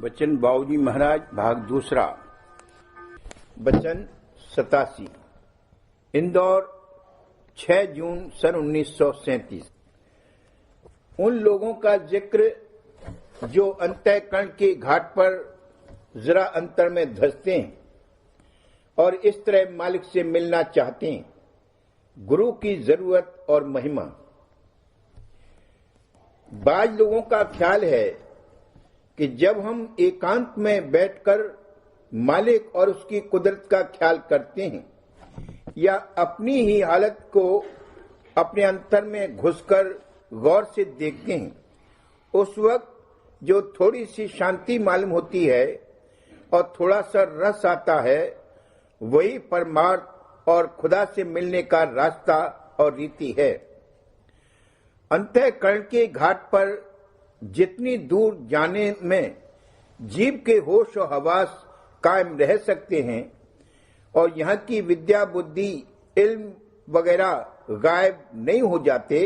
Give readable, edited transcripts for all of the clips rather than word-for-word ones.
बचन बाबूजी महाराज भाग दूसरा। बचन 87। इंदौर 6 जून सन 1937। उन लोगों का जिक्र जो अंतःकरण के घाट पर जरा अंतर में धंसते हैं और इस तरह मालिक से मिलना चाहते हैं। गुरु की जरूरत और महिमा। बाज लोगों का ख्याल है कि जब हम एकांत में बैठकर मालिक और उसकी कुदरत का ख्याल करते हैं या अपनी ही हालत को अपने अंतर में घुसकर गौर से देखते हैं, उस वक्त जो थोड़ी सी शांति मालूम होती है और थोड़ा सा रस आता है, वही परमार्थ और खुदा से मिलने का रास्ता और रीति है। अंतःकरण के घाट पर जितनी दूर जाने में जीव के होश और हवास कायम रह सकते हैं और यहाँ की विद्या बुद्धि इल्म वगैरह गायब नहीं हो जाते,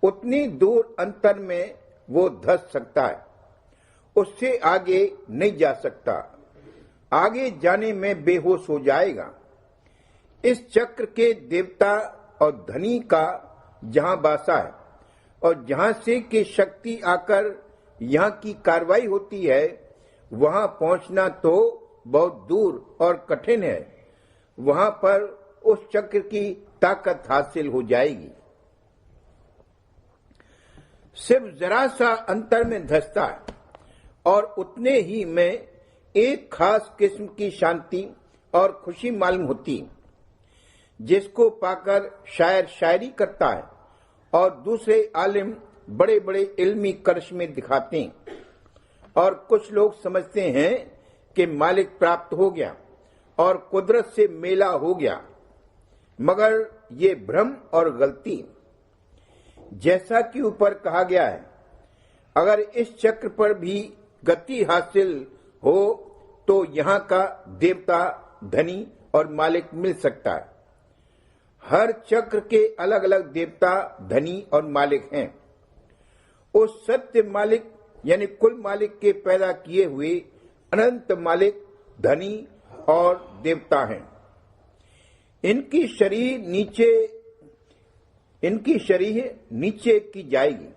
उतनी दूर अंतर में वो धंस सकता है। उससे आगे नहीं जा सकता। आगे जाने में बेहोश हो जाएगा। इस चक्र के देवता और धनी का जहां वासा है और जहां से की शक्ति आकर यहाँ की कार्रवाई होती है, वहां पहुंचना तो बहुत दूर और कठिन है। वहां पर उस चक्र की ताकत हासिल हो जाएगी। सिर्फ जरा सा अंतर में धंसता है और उतने ही में एक खास किस्म की शांति और खुशी मालूम होती, जिसको पाकर शायर शायरी करता है और दूसरे आलिम बड़े बड़े इल्मी करिश्मे दिखाते हैं। और कुछ लोग समझते हैं कि मालिक प्राप्त हो गया और कुदरत से मेला हो गया, मगर ये भ्रम और गलती। जैसा कि ऊपर कहा गया है, अगर इस चक्र पर भी गति हासिल हो तो यहाँ का देवता, धनी और मालिक मिल सकता है। हर चक्र के अलग अलग देवता, धनी और मालिक हैं। उस सत्य मालिक यानी कुल मालिक के पैदा किए हुए अनंत मालिक, धनी और देवता हैं। इनकी शरीह नीचे की जाएगी।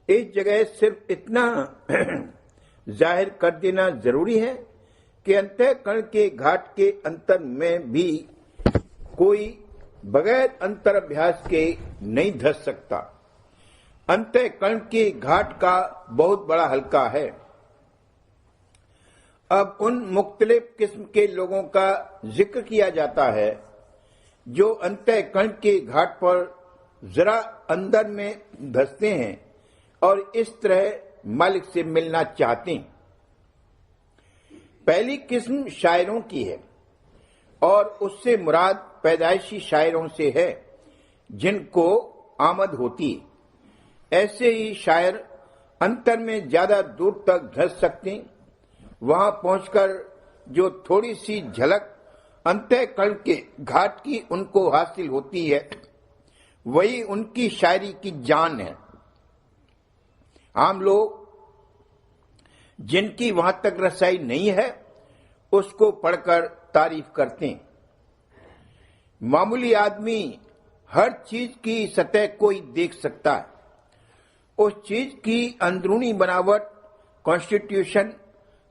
इस जगह सिर्फ इतना जाहिर कर देना जरूरी है कि अंतःकरण के घाट के अंतर में भी कोई बगैर अंतर अभ्यास के नहीं धंस सकता। अंतःकरण के घाट का बहुत बड़ा हल्का है। अब उन मुख्तलिफ किस्म के लोगों का जिक्र किया जाता है जो अंतःकरण के घाट पर जरा अंदर में धंसते हैं और इस तरह मालिक से मिलना चाहते हैं। पहली किस्म शायरों की है और उससे मुराद पैदाइशी शायरों से है जिनको आमद होती है। ऐसे ही शायर अंतर में ज्यादा दूर तक धंस सकते हैं। वहां पहुंचकर जो थोड़ी सी झलक अंतःकरण के घाट की उनको हासिल होती है, वही उनकी शायरी की जान है। आम लोग जिनकी वहां तक रसाई नहीं है, उसको पढ़कर तारीफ करते हैं। मामूली आदमी हर चीज की सतह को ही देख सकता है। उस चीज की अंदरूनी बनावट, कॉन्स्टिट्यूशन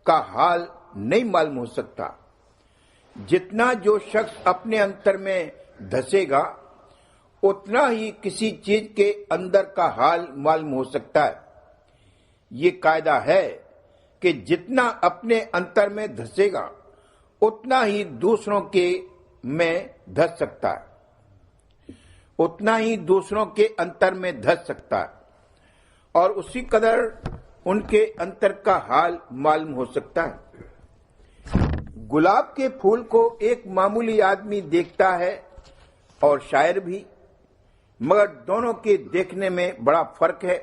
का हाल नहीं मालूम हो सकता। जितना जो शख्स अपने अंतर में धंसेगा, उतना ही किसी चीज के अंदर का हाल मालूम हो सकता है। ये कायदा है कि जितना अपने अंतर में धंसेगा, उतना ही दूसरों के में धंस सकता है, उतना ही दूसरों के अंतर में धंस सकता है और उसी कदर उनके अंतर का हाल मालूम हो सकता है। गुलाब के फूल को एक मामूली आदमी देखता है और शायर भी, मगर दोनों के देखने में बड़ा फर्क है।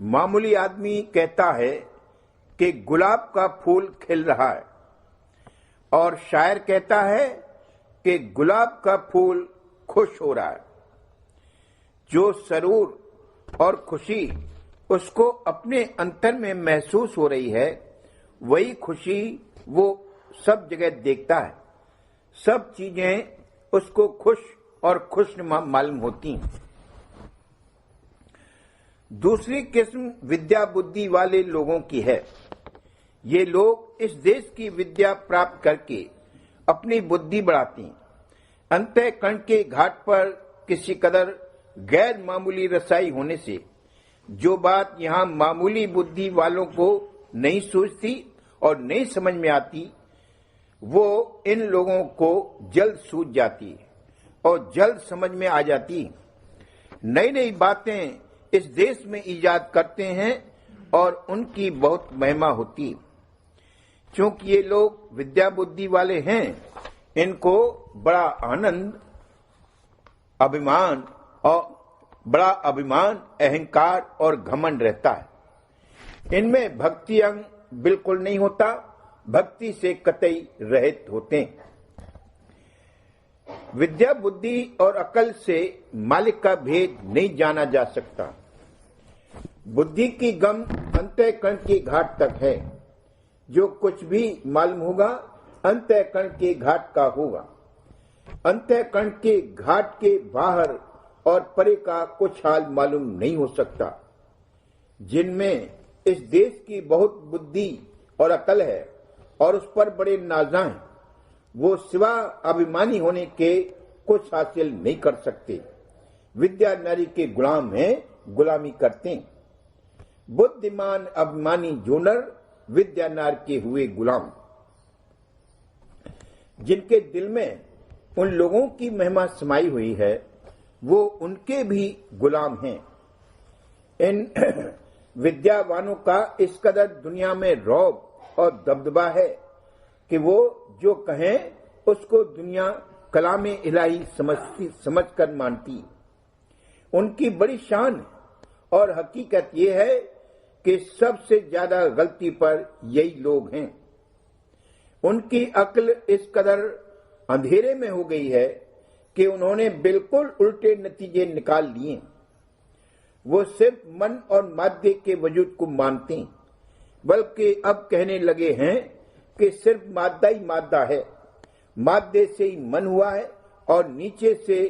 मामूली आदमी कहता है कि गुलाब का फूल खिल रहा है और शायर कहता है कि गुलाब का फूल खुश हो रहा है। जो सरूर और खुशी उसको अपने अंतर में महसूस हो रही है, वही खुशी वो सब जगह देखता है। सब चीजें उसको खुश और खुशनुमा मालूम होती हैं। दूसरी किस्म विद्या बुद्धि वाले लोगों की है। ये लोग इस देश की विद्या प्राप्त करके अपनी बुद्धि बढ़ाती हैं। अंतःकरण के घाट पर किसी कदर गैर मामूली रसाई होने से जो बात यहाँ मामूली बुद्धि वालों को नहीं सूझती और नहीं समझ में आती, वो इन लोगों को जल्द सूझ जाती है और जल्द समझ में आ जाती। नई नई बातें इस देश में ईजाद करते हैं और उनकी बहुत महिमा होती। क्योंकि ये लोग विद्या बुद्धि वाले हैं, इनको बड़ा अभिमान, अहंकार और घमंड रहता है। इनमें भक्ति अंग बिल्कुल नहीं होता, भक्ति से कतई रहित होते हैं। विद्या बुद्धि और अकल से मालिक का भेद नहीं जाना जा सकता। बुद्धि की गम अंतःकरण के घाट तक है। जो कुछ भी मालूम होगा अंतःकरण के घाट का होगा। अंतःकरण के घाट के बाहर और परे का कुछ हाल मालूम नहीं हो सकता। जिनमें इस देश की बहुत बुद्धि और अकल है और उस पर बड़े नाजा हैं, वो सिवा अभिमानी होने के कुछ हासिल नहीं कर सकते। विद्या नारी के गुलाम हैं, गुलामी करते हैं। बुद्धिमान अभिमानी जोनर विद्या नार के हुए गुलाम। जिनके दिल में उन लोगों की महिमा समाई हुई है, वो उनके भी गुलाम हैं। इन विद्यावानों का इस कदर दुनिया में रौब और दबदबा है कि वो जो कहें उसको दुनिया कलामे इलाही समझकर मानती। उनकी बड़ी शान और हकीकत ये है कि सबसे ज्यादा गलती पर यही लोग हैं। उनकी अक्ल इस कदर अंधेरे में हो गई है कि उन्होंने बिल्कुल उल्टे नतीजे निकाल लिए। वो सिर्फ मन और मादे के वजूद को मानते हैं, बल्कि अब कहने लगे हैं कि सिर्फ मादा ही मादा है, मादे से ही मन हुआ है और नीचे से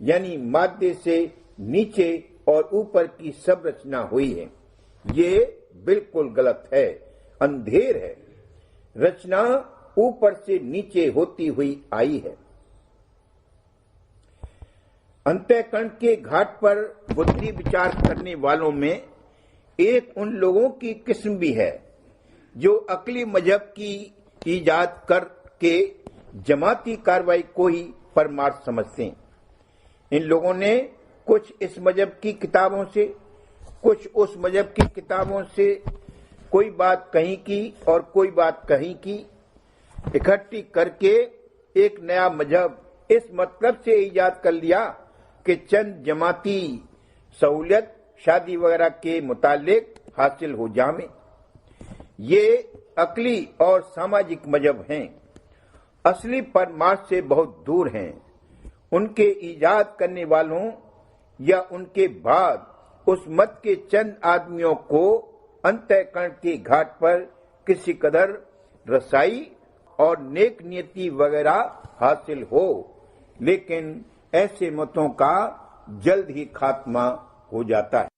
यानी मादे से नीचे और ऊपर की सब रचना हुई है। ये बिल्कुल गलत है, अंधेर है। रचना ऊपर से नीचे होती हुई आई है। अंतःकरण के घाट पर बुद्धि विचार करने वालों में एक उन लोगों की किस्म भी है जो अकली मजहब की ईजाद करके जमाती कार्रवाई को ही परमार्थ समझते हैं। इन लोगों ने कुछ इस मजहब की किताबों से, कुछ उस मजहब की किताबों से कोई बात कहीं की और कोई बात कहीं की इकट्ठी करके एक नया मजहब इस मतलब से ईजाद कर लिया कि चंद जमाती सहूलियत शादी वगैरह के मुतालिक हासिल हो जावे। ये अकली और सामाजिक मजहब हैं, असली परमार्थ से बहुत दूर हैं। उनके ईजाद करने वालों या उनके बाद उस मत के चंद आदमियों को अंतःकरण के घाट पर किसी कदर रसाई और नेक नियति वगैरह हासिल हो, लेकिन ऐसे मतों का जल्द ही खात्मा हो जाता है।